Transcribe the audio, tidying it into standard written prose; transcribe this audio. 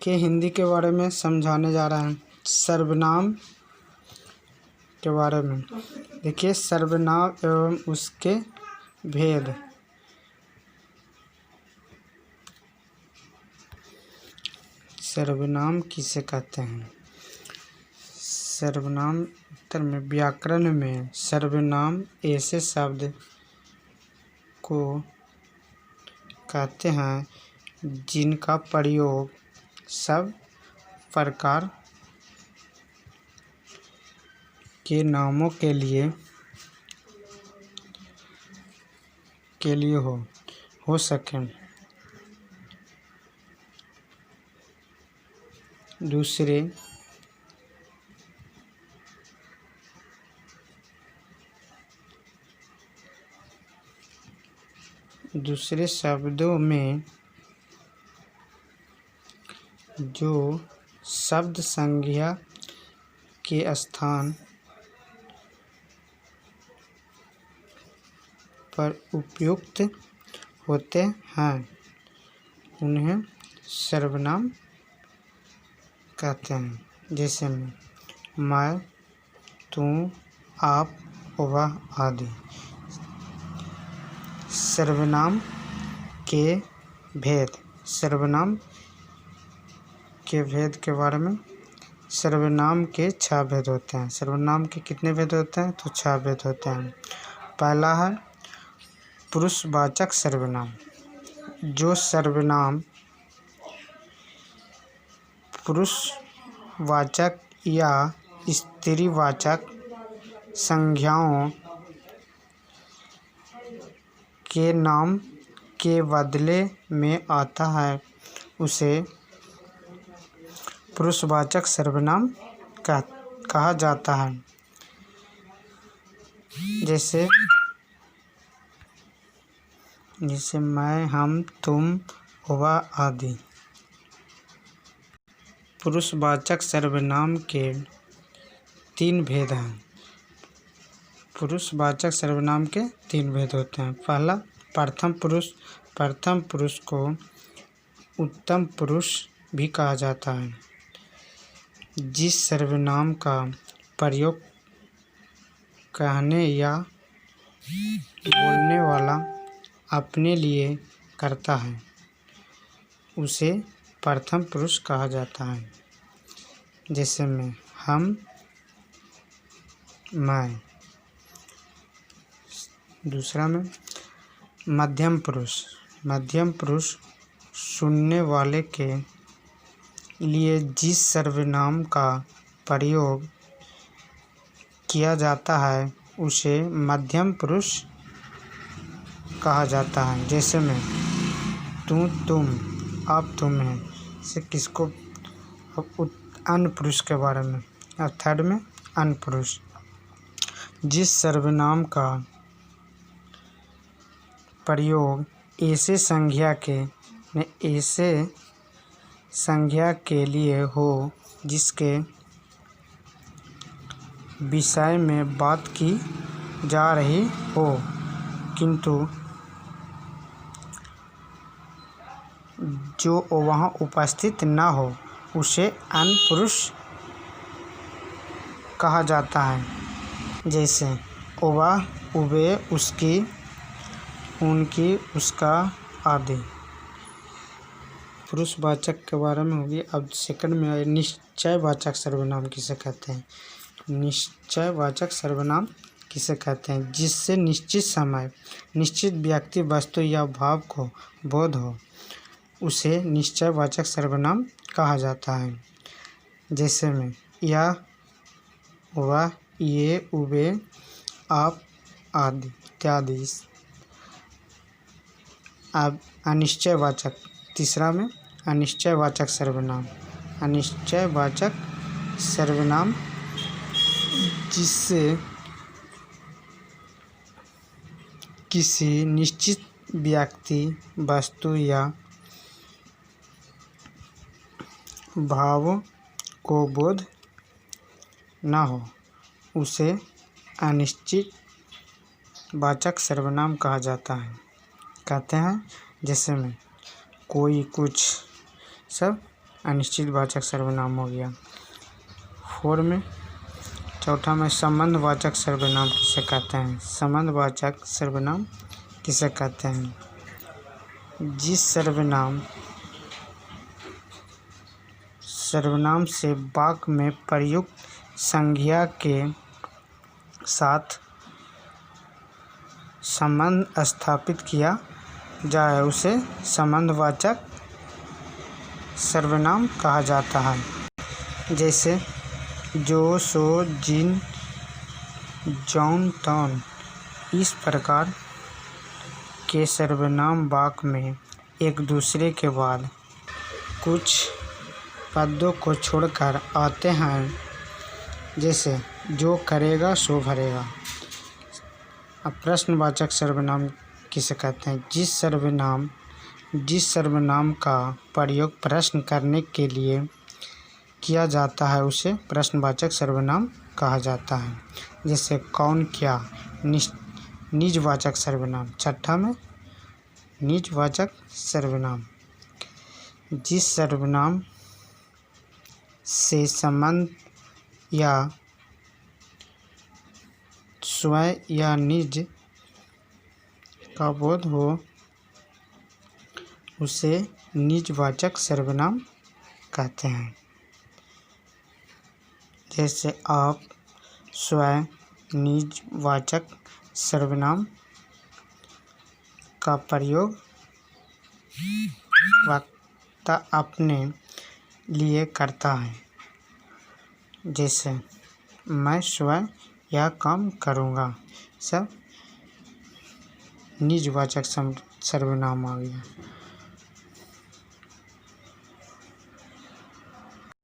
के हिंदी के बारे में समझाने जा रहे हैं। सर्वनाम के बारे में देखिए, सर्वनाम एवं उसके भेद। सर्वनाम किसे कहते हैं? सर्वनाम उत्तर में व्याकरण में सर्वनाम ऐसे शब्द को कहते हैं जिनका प्रयोग सब प्रकार के नामों के लिए हो सके। दूसरे शब्दों में जो शब्द संज्ञा के स्थान पर उपयुक्त होते हैं उन्हें सर्वनाम कहते हैं। जैसे मैं, तू, आप, वह आदि। सर्वनाम के भेद। सर्वनाम के भेद के बारे में, सर्वनाम के 6 भेद होते हैं। सर्वनाम के कितने भेद होते हैं? तो 6 भेद होते हैं। पहला है पुरुषवाचक सर्वनाम। जो सर्वनाम पुरुषवाचक या स्त्रीवाचक संज्ञाओं के नाम के बदले में आता है उसे पुरुषवाचक सर्वनाम कहा जाता है। जैसे मैं, हम, तुम, वह आदि। पुरुषवाचक सर्वनाम के 3 भेद हैं। पुरुषवाचक सर्वनाम के 3 भेद होते हैं। पहला प्रथम पुरुष। प्रथम पुरुष को उत्तम पुरुष भी कहा जाता है। जिस सर्वनाम का प्रयोग कहने या बोलने वाला अपने लिए करता है उसे प्रथम पुरुष कहा जाता है। जैसे मैं, हम, मैं। दूसरा में मध्यम पुरुष। मध्यम पुरुष सुनने वाले के लिए जिस सर्वनाम का प्रयोग किया जाता है उसे मध्यम पुरुष कहा जाता है। जैसे मैं, तू, तुम, आप, तुम है। से किसको? अन्य पुरुष के बारे में। और थर्ड में अन्य पुरुष। जिस सर्वनाम का प्रयोग ऐसे संज्ञा के लिए हो जिसके विषय में बात की जा रही हो किंतु जो वहाँ उपस्थित न हो उसे अन्य पुरुष कहा जाता है। जैसे वह, वे, उसकी, उनकी, उसका आदि। पुरुषवाचक के बारे में होगी। अब सेकंड में आए निश्चयवाचक सर्वनाम किसे कहते हैं? निश्चयवाचक सर्वनाम किसे कहते हैं? जिससे निश्चित समय, निश्चित व्यक्ति, वस्तु या भाव को बोध हो उसे निश्चयवाचक सर्वनाम कहा जाता है। जैसे में यह, वह, ये, वे, आप आदि इत्यादि। अब अनिश्चयवाचक। तीसरा में अनिश्चयवाचक सर्वनाम। अनिश्चयवाचक सर्वनाम जिससे किसी निश्चित व्यक्ति, वस्तु या भाव को बोध न हो उसे अनिश्चयवाचक सर्वनाम कहा जाता है। कहते हैं जैसे में कोई, कुछ, सब अनिश्चितवाचक सर्वनाम हो गया। 4 में चौथा में संबंधवाचक सर्वनाम किसे कहते हैं? संबंधवाचक सर्वनाम किसे कहते हैं? जिस सर्वनाम से वाक्य में प्रयुक्त संज्ञा के साथ संबंध स्थापित किया जाए उसे संबंधवाचक सर्वनाम कहा जाता है। जैसे जो, सो, जिन, जौन, तौन। इस प्रकार के सर्वनाम वाक्य में एक दूसरे के बाद कुछ पदों को छोड़कर आते हैं। जैसे जो करेगा सो भरेगा। अब प्रश्नवाचक सर्वनाम किसे कहते हैं? जिस सर्वनाम का प्रयोग प्रश्न करने के लिए किया जाता है उसे प्रश्नवाचक सर्वनाम कहा जाता है। जैसे कौन, क्या। निजवाचक सर्वनाम। छठा में निजवाचक सर्वनाम जिस सर्वनाम से संबंध या स्वयं या निज का बोध हो उसे निजवाचक सर्वनाम कहते हैं। जैसे आप, स्वयं। निजवाचक सर्वनाम का प्रयोग वक्ता अपने लिए करता है। जैसे मैं स्वयं यह काम करूँगा। सब निजवाचक सर्वनाम आ गया।